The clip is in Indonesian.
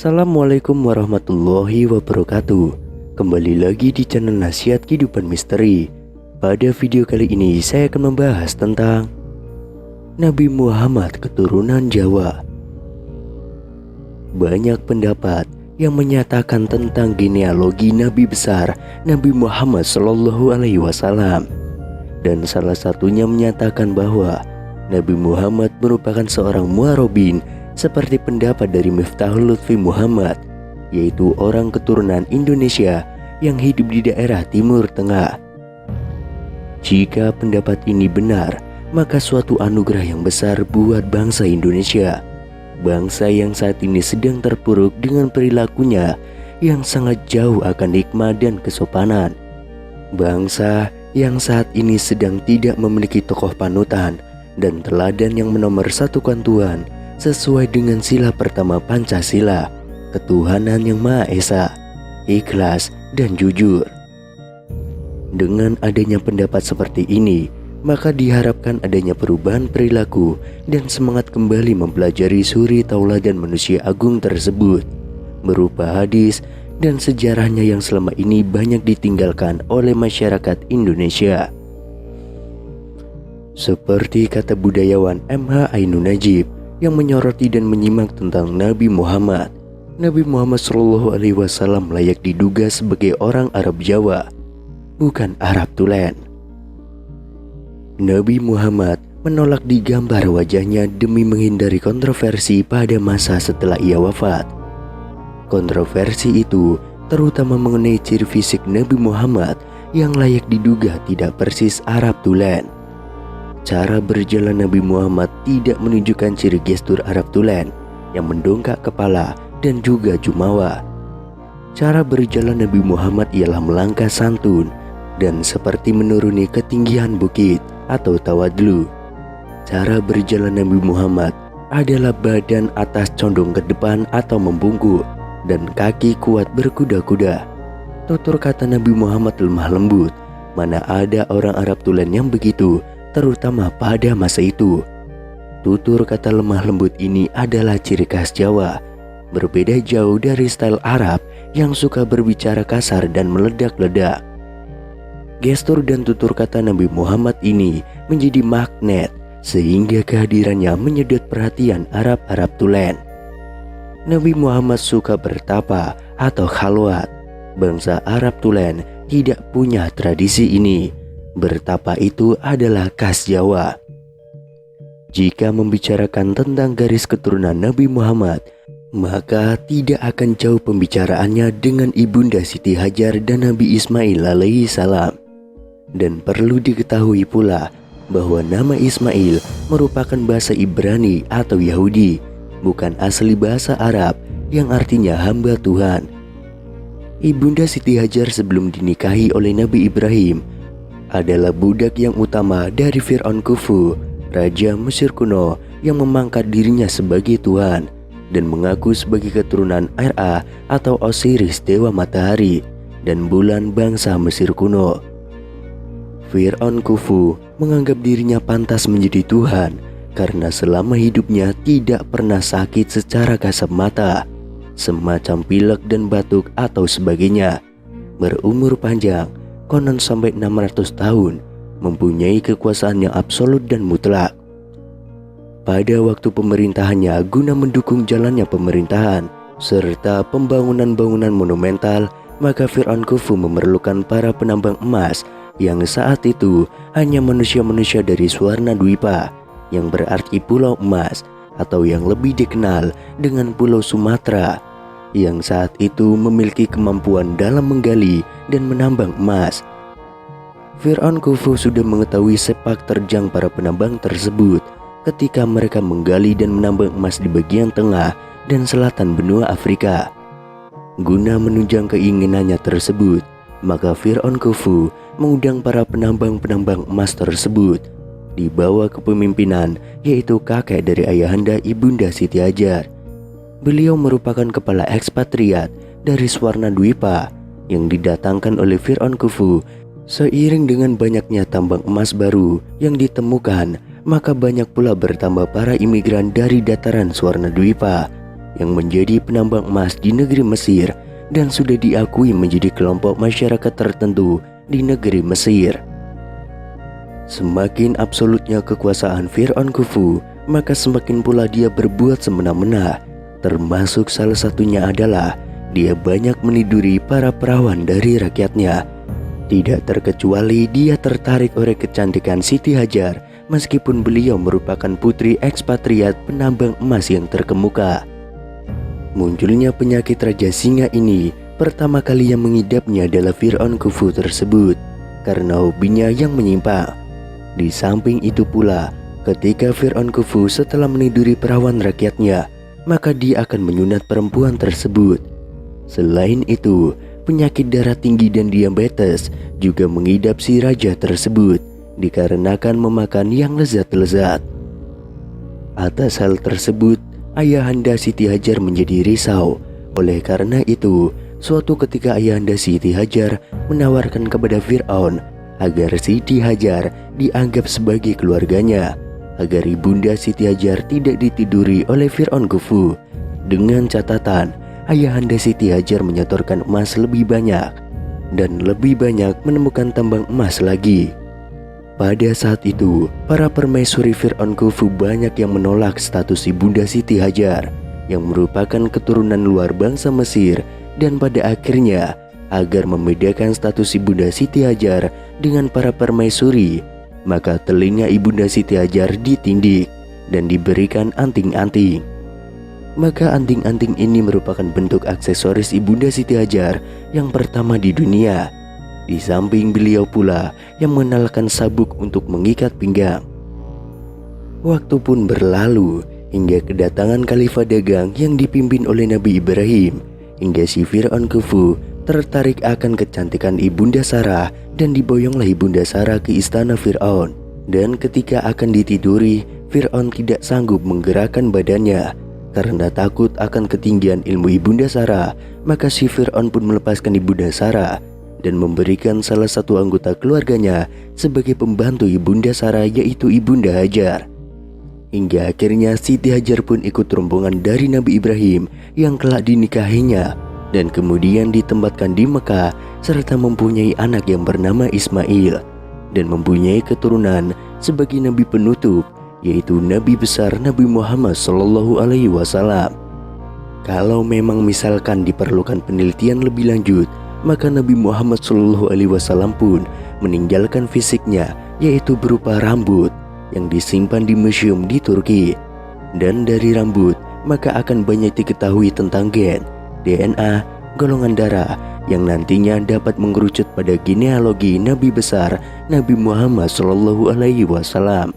Assalamualaikum warahmatullahi wabarakatuh. Kembali lagi di channel Nasihat Kehidupan Misteri. Pada video kali ini saya akan membahas tentang Nabi Muhammad keturunan Jawa. Banyak pendapat yang menyatakan tentang genealogi Nabi besar Nabi Muhammad SAW. Dan salah satunya menyatakan bahwa Nabi Muhammad merupakan seorang muarobin, seperti pendapat dari Miftahul Lutfi Muhammad, yaitu orang keturunan Indonesia yang hidup di daerah Timur Tengah. Jika pendapat ini benar, maka suatu anugerah yang besar buat bangsa Indonesia. Bangsa yang saat ini sedang terpuruk dengan perilakunya yang sangat jauh akan hikmah dan kesopanan. Bangsa yang saat ini sedang tidak memiliki tokoh panutan dan teladan yang menomorsatukan Tuhan sesuai dengan sila pertama Pancasila, ketuhanan yang Maha Esa, ikhlas dan jujur. Dengan adanya pendapat seperti ini, maka diharapkan adanya perubahan perilaku dan semangat kembali mempelajari suri tauladan manusia agung tersebut, berupa hadis dan sejarahnya yang selama ini banyak ditinggalkan oleh masyarakat Indonesia. Seperti kata budayawan M.H. Ainun Najib yang menyoroti dan menyimak tentang Nabi Muhammad. Nabi Muhammad SAW layak diduga sebagai orang Arab Jawa, bukan Arab Tulen. Nabi Muhammad menolak digambar wajahnya demi menghindari kontroversi pada masa setelah ia wafat. Kontroversi itu terutama mengenai ciri fisik Nabi Muhammad yang layak diduga tidak persis Arab Tulen. Cara berjalan Nabi Muhammad tidak menunjukkan ciri gestur Arab Tulen yang mendongak kepala dan juga jumawa. Cara berjalan Nabi Muhammad ialah melangkah santun dan seperti menuruni ketinggian bukit atau tawadlu. Cara berjalan Nabi Muhammad adalah badan atas condong ke depan atau membungkuk dan kaki kuat berkuda-kuda. Tutur kata Nabi Muhammad lemah lembut. Mana ada orang Arab Tulen yang begitu, terutama pada masa itu. Tutur kata lemah lembut ini adalah ciri khas Jawa, berbeda jauh dari style Arab yang suka berbicara kasar dan meledak-ledak. Gestur dan tutur kata Nabi Muhammad ini menjadi magnet sehingga kehadirannya menyedot perhatian Arab-Arab Tulen. Nabi Muhammad suka bertapa atau khalwat. Bangsa Arab Tulen tidak punya tradisi ini. Bertapa itu adalah khas Jawa. Jika membicarakan tentang garis keturunan Nabi Muhammad, maka tidak akan jauh pembicaraannya dengan Ibunda Siti Hajar dan Nabi Ismail alaihi salam. Dan perlu diketahui pula bahwa nama Ismail merupakan bahasa Ibrani atau Yahudi, bukan asli bahasa Arab yang artinya hamba Tuhan. Ibunda Siti Hajar sebelum dinikahi oleh Nabi Ibrahim adalah budak yang utama dari Fir'aun Khufu, raja Mesir kuno yang memangkat dirinya sebagai Tuhan dan mengaku sebagai keturunan Ra atau Osiris, dewa matahari dan bulan bangsa Mesir kuno. Fir'aun Khufu menganggap dirinya pantas menjadi Tuhan karena selama hidupnya tidak pernah sakit secara kasat mata, semacam pilek dan batuk atau sebagainya, berumur panjang, konon sampai 600 tahun, mempunyai kekuasaan yang absolut dan mutlak. Pada waktu pemerintahannya guna mendukung jalannya pemerintahan serta pembangunan-bangunan monumental, maka Fir'aun Khufu memerlukan para penambang emas yang saat itu hanya manusia-manusia dari Swarna Dwipa, yang berarti pulau emas, atau yang lebih dikenal dengan Pulau Sumatera, yang saat itu memiliki kemampuan dalam menggali dan menambang emas. Fir'aun Khufu sudah mengetahui sepak terjang para penambang tersebut ketika mereka menggali dan menambang emas di bagian tengah dan selatan benua Afrika. Guna menunjang keinginannya tersebut, maka Fir'aun Khufu mengundang para penambang-penambang emas tersebut di bawah kepemimpinan yaitu kakek dari ayahanda Ibunda Siti Hajar. Beliau merupakan kepala ekspatriat dari Swarna Dwipa yang didatangkan oleh Fir'aun Khufu. Seiring dengan banyaknya tambang emas baru yang ditemukan, maka banyak pula bertambah para imigran dari dataran Swarna Dwipa yang menjadi penambang emas di negeri Mesir dan sudah diakui menjadi kelompok masyarakat tertentu di negeri Mesir. Semakin absolutnya kekuasaan Fir'aun Khufu, maka semakin pula dia berbuat semena-mena. Termasuk salah satunya adalah dia banyak meniduri para perawan dari rakyatnya. Tidak terkecuali dia tertarik oleh kecantikan Siti Hajar, meskipun beliau merupakan putri ekspatriat penambang emas yang terkemuka. Munculnya penyakit Raja Singa ini pertama kali yang mengidapnya adalah Fir'aun Khufu tersebut karena hobinya yang menyimpang. Di samping itu pula, ketika Fir'aun Khufu setelah meniduri perawan rakyatnya, maka dia akan menyunat perempuan tersebut. Selain itu, penyakit darah tinggi dan diabetes juga mengidap si raja tersebut dikarenakan memakan yang lezat-lezat. Atas hal tersebut, ayahanda Siti Hajar menjadi risau. Oleh karena itu, suatu ketika ayahanda Siti Hajar menawarkan kepada Fir'aun agar Siti Hajar dianggap sebagai keluarganya, agar ibunda Siti Hajar tidak ditiduri oleh Fir'aun Khufu. Dengan catatan, ayahanda Siti Hajar menyetorkan emas lebih banyak dan lebih banyak menemukan tambang emas lagi. Pada saat itu, para permaisuri Fir'aun Khufu banyak yang menolak status ibunda Siti Hajar yang merupakan keturunan luar bangsa Mesir, dan pada akhirnya agar membedakan status ibunda Siti Hajar dengan para permaisuri, maka telinga ibunda Siti Hajar ditindik dan diberikan anting-anting. Maka anting-anting ini merupakan bentuk aksesoris ibunda Siti Hajar yang pertama di dunia. Di samping beliau pula yang mengenalkan sabuk untuk mengikat pinggang. Waktu pun berlalu hingga kedatangan khalifah dagang yang dipimpin oleh Nabi Ibrahim, hingga si Fir'aun Khufu tertarik akan kecantikan ibunda Sarah dan diboyonglah ibunda Sarah ke istana Fir'aun. Dan ketika akan ditiduri, Fir'aun tidak sanggup menggerakkan badannya karena takut akan ketinggian ilmu ibunda Sarah. Maka si Fir'aun pun melepaskan ibunda Sarah dan memberikan salah satu anggota keluarganya sebagai pembantu ibunda Sarah, yaitu ibunda Hajar. Hingga akhirnya Siti Hajar pun ikut rombongan dari Nabi Ibrahim yang kelak dinikahinya dan kemudian ditempatkan di Mekah, serta mempunyai anak yang bernama Ismail dan mempunyai keturunan sebagai nabi penutup, yaitu Nabi besar Nabi Muhammad SAW. Kalau memang misalkan diperlukan penelitian lebih lanjut, maka Nabi Muhammad SAW pun meninggalkan fisiknya, yaitu berupa rambut yang disimpan di museum di Turki. Dan dari rambut maka akan banyak diketahui tentang gen, DNA, golongan darah yang nantinya dapat mengerucut pada genealogi Nabi besar Nabi Muhammad SAW.